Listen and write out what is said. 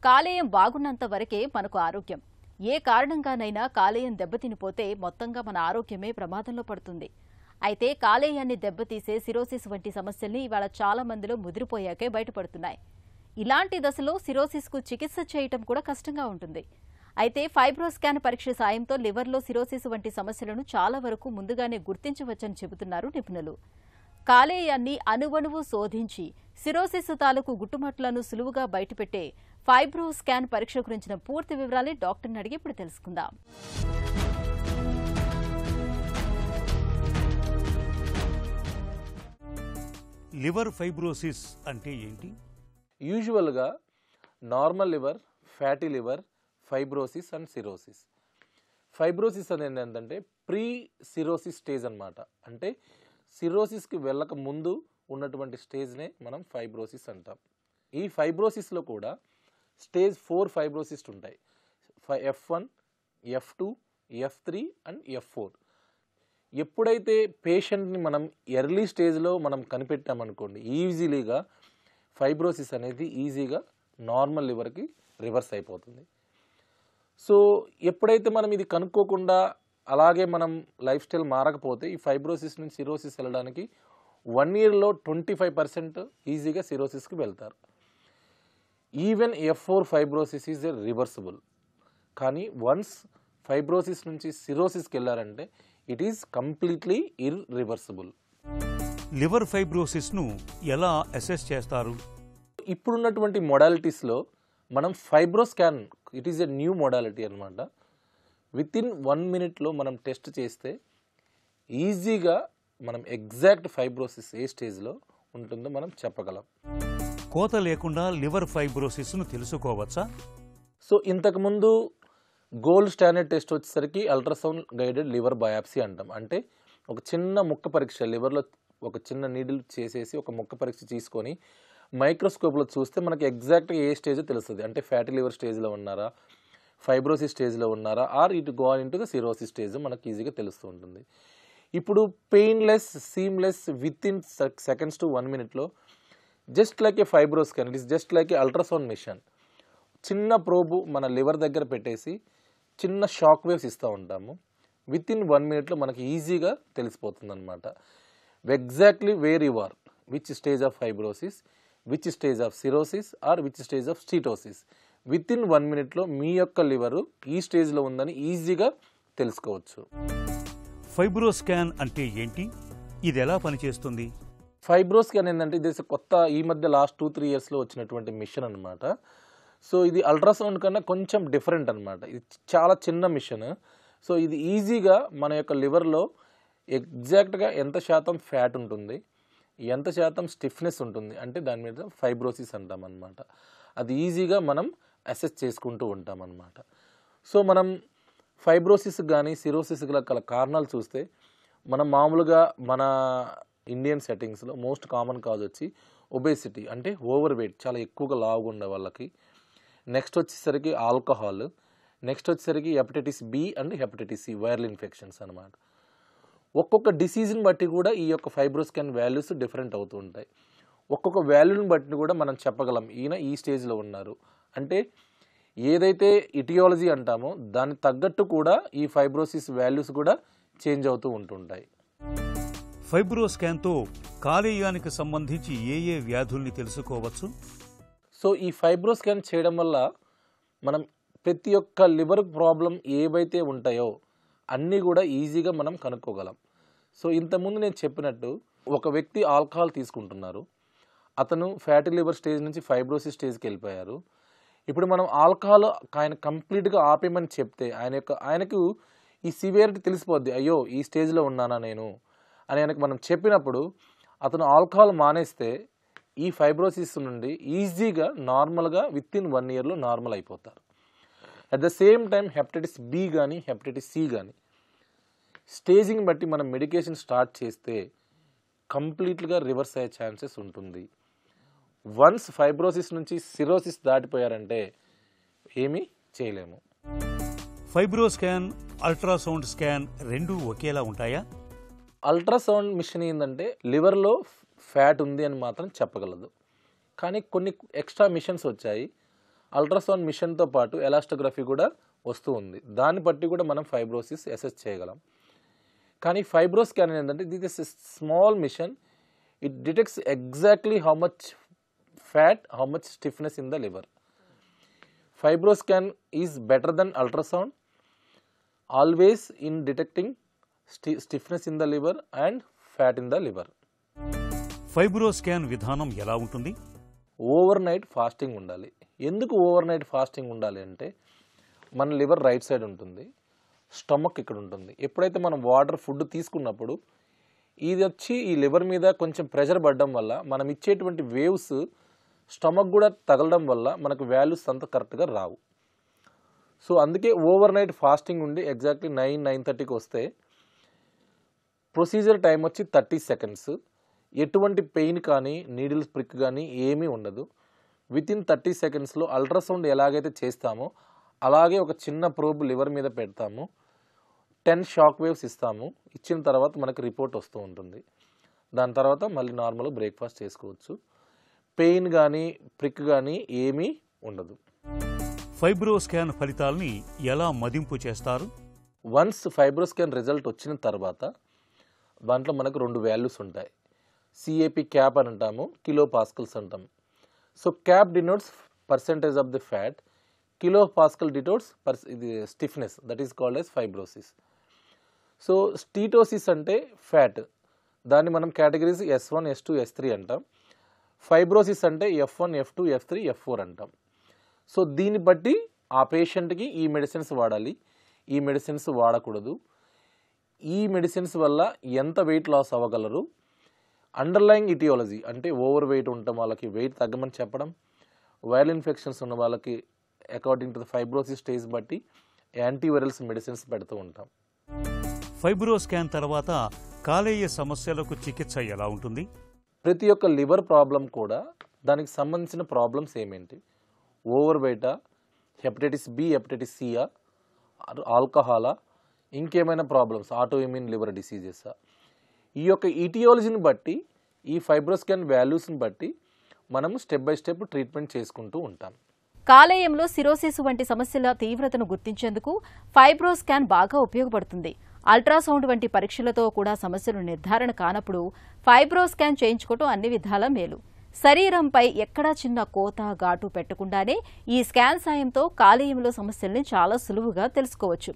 కాలేయం బాగున్నంత వరకే మనకు ఆరోగ్యం. ఏ కారణంగానైనా కాలేయం దెబ్బతినిపోతే మొత్తంగా మన ఆరోగ్యమే ప్రమాదంలో పడుతుంది. అయితే కాలేయాన్ని దెబ్బతీసే సిరోసిస్ వంటి సమస్యల్ని ఇవాళ చాలా మందిలో ముదిరిపోయాకే బయటపడుతున్నాయి. ఇలాంటి దశలో సిరోసిస్కు చికిత్స చేయటం కూడా కష్టంగా ఉంటుంది. అయితే ఫైబ్రోస్కాన్ పరీక్ష సాయంతో లివర్లో సిరోసిస్ వంటి సమస్యలను చాలా వరకు ముందుగానే గుర్తించవచ్చని చెబుతున్నారు నిపుణులు. కాలేయాన్ని అణువణువు శోధించి సిరోసిస్ తాలూకు గుట్టుమట్లను సులువుగా బయటపెట్టే ఫైబ్రోస్కాన్ పరీక్ష గురించిన పూర్తి వివరాలు డాక్టర్ని అడిగి ఇప్పుడు తెలుసుకుందాం. లివర్ ఫైబ్రోసిస్ అంటే ఏంటి? యూజువల్గా normal liver, fatty liver, fibrosis and cirrhosis. Fibrosis అనేది ఏంటంటే ప్రీ సిరోసిస్ స్టేజ్ అన్నమాట. అంటే సిరోసిస్కి వెళ్ళక ముందు ఉన్నటువంటి స్టేజ్నే మనం ఫైబ్రోసిస్ అంటాం. ఈ ఫైబ్రోసిస్లో కూడా స్టేజ్ 4 ఫైబ్రోసిస్ ఉంటాయి. F1, F2, F3 and F4. ఎప్పుడైతే పేషెంట్ని మనం ఎర్లీ స్టేజ్లో మనం కనిపెట్టామనుకోండి, ఈజీలీగా ఫైబ్రోసిస్ అనేది ఈజీగా నార్మల్ లివర్కి రివర్స్ అయిపోతుంది. సో ఎప్పుడైతే మనం ఇది కనుక్కోకుండా అలాగే మనం లైఫ్ స్టైల్ మారకపోతే ఈ ఫైబ్రోసిస్ నుంచి సిరోసిస్ వెళ్ళడానికి 1 yearలో 25% ఈజీగా సిరోసిస్కి వెళ్తారు. Even F4 fibrosis is reversible. కానీ వన్స్ ఫైబ్రోసిస్ నుంచి సిరోసిస్కి వెళ్ళారంటే it is completely irreversible. Liver ఫైబ్రోసిస్ను ఎలా అసెస్ చేస్తారు? ఇప్పుడున్నటువంటి మోడాలిటీస్లో మనం fibroscan, it is a new modality అనమాట. వితిన్ 1 minute మనం టెస్ట్ చేస్తే ఈజీగా మనం ఎగ్జాక్ట్ ఫైబ్రోసిస్ ఏ స్టేజ్లో ఉంటుందో మనం చెప్పగలం. కోత లేకుండా లివర్ ఫైబ్రోసిస్ను తెలుసుకోవచ్చా? సో ఇంతకుముందు గోల్డ్ స్టాండర్డ్ టెస్ట్ వచ్చేసరికి అల్ట్రాసౌండ్ గైడెడ్ లివర్ బయాప్సీ అంటాం. అంటే ఒక చిన్న ముక్క పరీక్ష, లివర్లో ఒక చిన్న నీడిల్ చేసేసి ఒక ముక్క పరీక్ష తీసుకొని మైక్రోస్కోప్లో చూస్తే మనకి ఎగ్జాక్ట్గా ఏ స్టేజో తెలుస్తుంది. అంటే ఫ్యాటీ లివర్ స్టేజ్లో ఉన్నారా, ఫైబ్రోసిస్ స్టేజ్లో ఉన్నారా, or it go into the cirrhosis stage మనకి ఈజీగా తెలుస్తూ ఉంటుంది. ఇప్పుడు painless, seamless, within seconds to 1 minute just like a FibroScan, it is just like a ultrasound machine. చిన్న ప్రోబు మన లివర్ దగ్గర పెట్టేసి చిన్న షాక్ వేవ్స్ ఇస్తూ ఉంటాము. విత్ ఇన్ 1 minute మనకి ఈజీగా తెలిసిపోతుంది అనమాట. Exactly where you are, which stage of fibrosis, which stage of cirrhosis or which stage of steatosis. Within 1 minute మీ యొక్క లివరు ఈ స్టేజ్లో ఉందని ఈజీగా తెలుసుకోవచ్చు. ఫైబ్రోస్కాన్ అంటే ఏంటి? ఇది ఎలా పనిచేస్తుంది? ఫైబ్రోస్కాన్ ఏంటంటే ఇది కొత్త, ఈ మధ్య లాస్ట్ 2-3 yearsలో వచ్చినటువంటి మిషన్ అనమాట. సో ఇది అల్ట్రాసౌండ్ కన్నా కొంచెం డిఫరెంట్ అనమాట. ఇది చాలా చిన్న మిషన్. సో ఇది ఈజీగా మన యొక్క లివర్లో ఎగ్జాక్ట్గా ఎంత శాతం ఫ్యాట్ ఉంటుంది, ఎంత శాతం స్టిఫ్నెస్ ఉంటుంది, అంటే దాని మీద ఫైబ్రోసిస్ అంటాం అనమాట. అది ఈజీగా మనం అసెస్ చేసుకుంటూ ఉంటాం అనమాట. సో మనం ఫైబ్రోసిస్ కానీ సిరోసిస్ గల కారణాలు చూస్తే మనం మామూలుగా మన ఇండియన్ సెట్టింగ్స్లో మోస్ట్ కామన్ కాజ్ వచ్చి ఒబేసిటీ, అంటే ఓవర్ వెయిట్, చాలా ఎక్కువగా లావుగా ఉండే వాళ్ళకి. నెక్స్ట్ వచ్చేసరికి ఆల్కహాల్, నెక్స్ట్ వచ్చేసరికి hepatitis B and hepatitis C, viral infections అనమాట. ఒక్కొక్క డిసీజ్ని బట్టి కూడా ఈ యొక్క ఫైబ్రోస్కాన్ వాల్యూస్ డిఫరెంట్ అవుతూ ఉంటాయి. ఒక్కొక్క వాల్యూని బట్టి కూడా మనం చెప్పగలం ఈయన ఈ స్టేజ్లో ఉన్నారు. అంటే ఏదైతే ఇటియాలజీ అంటామో దానికి తగ్గట్టు కూడా ఈ ఫైబ్రోసిస్ వాల్యూస్ కూడా చేంజ్ అవుతూ ఉంటుంటాయి. ఫైబ్రోస్కాన్తో కాలేయానికి సంబంధించి ఏ ఏ వ్యాధుల్ని తెలుసుకోవచ్చు? సో ఈ ఫైబ్రోస్కాన్ చేయడం వల్ల మనం ప్రతి ఒక్క లివర్ ప్రాబ్లం ఏవైతే ఉంటాయో అన్నీ కూడా ఈజీగా మనం కనుక్కోగలం. సో ఇంతకుముందు నేను చెప్పినట్టు ఒక వ్యక్తి ఆల్కహాల్ తీసుకుంటున్నారు, అతను ఫ్యాటీ లివర్ స్టేజ్ నుంచి ఫైబ్రోసిస్ స్టేజ్కి వెళ్ళిపోయారు. ఇప్పుడు మనం ఆల్కహాల్ ఆయన కంప్లీట్గా ఆపేయమని చెప్తే ఆయనకు ఈ సివియారిటీ తెలిసిపోద్ది. అయ్యో ఈ స్టేజ్లో ఉన్నానా నేను అని ఆయనకు మనం చెప్పినప్పుడు అతను ఆల్కహాల్ మానేస్తే ఈ ఫైబ్రోసిస్ నుండి ఈజీగా నార్మల్గా విత్ ఇన్ 1 yearలో నార్మల్ అయిపోతారు. At the same time hepatitis B కానీ హెపటైటిస్ సి కానీ స్టేజింగ్ బట్టి మనం మెడికేషన్ స్టార్ట్ చేస్తే కంప్లీట్గా రివర్స్ అయ్యే ఛాన్సెస్ ఉంటుంది. వన్స్ ఫైబ్రోసిస్ నుంచి సిరోసిస్ దాటిపోయారంటే ఏమీ చేయలేము. ఫైబ్రోస్కాన్, అల్ట్రాసౌండ్ స్కాన్ రెండూ ఒకేలా ఉంటాయా? అల్ట్రాసౌండ్ మిషన్ ఏంటంటే లివర్లో ఫ్యాట్ ఉంది అని మాత్రం చెప్పగలదు. కానీ కొన్ని ఎక్స్ట్రా మిషన్స్ వచ్చాయి. అల్ట్రాసౌండ్ మిషన్తో పాటు ఎలాస్టోగ్రఫీ కూడా వస్తూ ఉంది. దాన్ని బట్టి కూడా మనం ఫైబ్రోసిస్ అసెస్ చేయగలం. కానీ ఫైబ్రో స్కాన్ ఏంటంటే this is small machine. It detects exactly how much fat, how much stiffness in the liver. Fibro scan is better than ultrasound always in detecting stiffness in the liver and fat in the liver. Fibro స్కాన్ విధానం ఎలా ఉంటుంది? Over night fasting ఉండాలి. ఎందుకు over night fasting ఉండాలి అంటే మన liver right side ఉంటుంది, స్టమక్ ఇక్కడ ఉంటుంది. ఎప్పుడైతే మనం వాటర్ ఫుడ్ తీసుకున్నప్పుడు ఇది వచ్చి ఈ లివర్ మీద కొంచెం ప్రెషర్ పడడం వల్ల మనం ఇచ్చేటువంటి వేవ్స్ స్టమక్ కూడా తగలడం వల్ల మనకు వాల్యూస్ అంత కరెక్ట్గా రావు. సో అందుకే ఓవర్ నైట్ ఫాస్టింగ్ ఉండి ఎగ్జాక్ట్లీ 9-9:30కి వస్తే ప్రొసీజర్ టైం వచ్చి 30 సెకండ్స్. ఎటువంటి పెయిన్ కానీ నీడిల్స్ ప్రిక్ కానీ ఏమీ ఉండదు. వితిన్ 30 సెకండ్స్లో అల్ట్రాసౌండ్ ఎలాగైతే చేస్తామో అలాగే ఒక చిన్న ప్రోబ్ లివర్ మీద పెడతాము, 10 షాక్ వేవ్స్ ఇస్తాము. ఇచ్చిన తర్వాత మనకు రిపోర్ట్ వస్తూ ఉంటుంది. దాని తర్వాత మళ్ళీ నార్మల్గా బ్రేక్ఫాస్ట్ చేసుకోవచ్చు. పెయిన్ కానీ ప్రిక్ కానీ ఏమీ ఉండదు. ఫైబ్రో స్కాన్ ఫలితాల్ని ఎలా మదింపు చేస్తారు? వన్స్ ఫైబ్రో స్కాన్ రిజల్ట్ వచ్చిన తర్వాత దాంట్లో మనకు 2 వాల్యూస్ ఉంటాయి. సిఏపి క్యాప్ అని అంటాము, కిలో పాస్కల్స్ అంటాము. So cap denotes percentage of the fat, kilo pascal denotes ఇది stiffness, that is called as fibrosis. So steatosis అంటే ఫ్యాట్, దాన్ని మనం కేటగిరీస్ S1, S2, S3 అంటాం. ఫైబ్రోసిస్ అంటే F1, F2, F3, F4 అంటాం. సో దీన్ని బట్టి ఆ పేషెంట్కి ఈ మెడిసిన్స్ వాడాలి, ఈ మెడిసిన్స్ వాడకూడదు, ఈ మెడిసిన్స్ వల్ల ఎంత వెయిట్ లాస్ అవ్వగలరు, అండర్లయింగ్ ఇటియాలజీ అంటే ఓవర్ వెయిట్ ఉండటం వాళ్ళకి వెయిట్ తగ్గమని చెప్పడం, వైరల్ ఇన్ఫెక్షన్స్ ఉన్న వాళ్ళకి according to the fibrosis stage బట్టి యాంటీవైరల్స్ మెడిసిన్స్ పెడుతూ ఉంటాం. ఫైబ్రో స్కాన్ తర్వాత కాలేయ సమస్యలకు చికిత్స ఎలా ఉంటుంది? ప్రతి ఒక్క లివర్ ప్రాబ్లం కూడా దానికి సంబంధించిన ప్రాబ్లమ్స్ ఏమేంటి, ఓవర్ వెయిటా, హెపటైటిస్ బి, హెపటైటిస్ సియా, ఆల్కహాలా, ఇంకేమైనా ప్రాబ్లమ్స్, ఆటో ఇమ్యూన్ లివర్ డిసీజెసా, ఈ యొక్క ఇటియాలజీని బట్టి ఈ ఫైబ్రో స్కాన్ వాల్యూస్ని బట్టి మనము స్టెప్ బై స్టెప్ ట్రీట్మెంట్ చేసుకుంటూ ఉంటాం. కాలేయంలో సిరోసిస్ వంటి సమస్యల తీవ్రతను గుర్తించేందుకు ఫైబ్రో స్కాన్ బాగా ఉపయోగపడుతుంది. అల్ట్రాసౌండ్ వంటి పరీక్షలతో కూడా సమస్యలు నిర్ధారణ కానప్పుడు ఫైబ్రో స్కాన్ చేయించుకోవటం అన్ని విధాలా మేలు. శరీరంపై ఎక్కడా చిన్న కోత, ఘాటు పెట్టకుండానే ఈ స్కాన్ సాయంతో కాలేయంలో సమస్యల్ని చాలా సులువుగా తెలుసుకోవచ్చు.